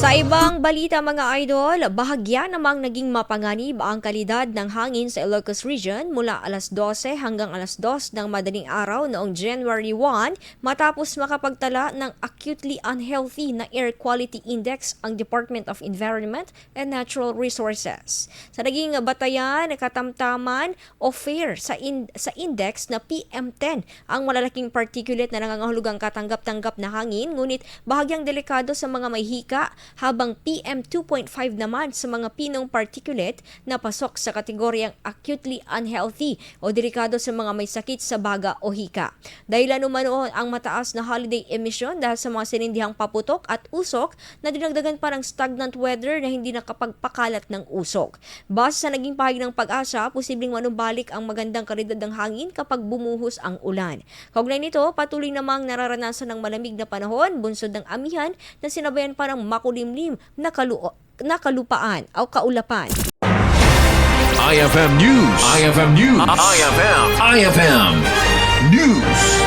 Sa ibang balita mga idol, bahagya namang naging mapanganib ang kalidad ng hangin sa Ilocos region mula alas 12 hanggang alas 2 ng madaling araw noong January 1 matapos makapagtala ng acutely unhealthy na air quality index ang Department of Environment and Natural Resources. Sa naging batayan, katamtaman o fair sa index na PM10 ang malalaking particulate na nangangahulugang katanggap-tanggap na hangin, ngunit bahagyang delikado sa mga may hika, habang PM2.5 naman sa mga pinong particulate na pasok sa kategoryang acutely unhealthy o delikado sa mga may sakit sa baga o hika. Dahilan umano ang mataas na holiday emission dahil sa mga sinindihang paputok at usok na dinagdagan pa ng stagnant weather na hindi nakapagpakalat ng usok. Base sa naging pahayag ng Pag-asa, posibleng manumbalik ang magandang kalidad ng hangin kapag bumuhos ang ulan. Kaugnay nito, patuloy namang nararanasan ng malamig na panahon, bunsod ng amihan na sinabayan pa ng makulimlim na kalupaan o kaulapan. IFM News. IFM News. IFM News.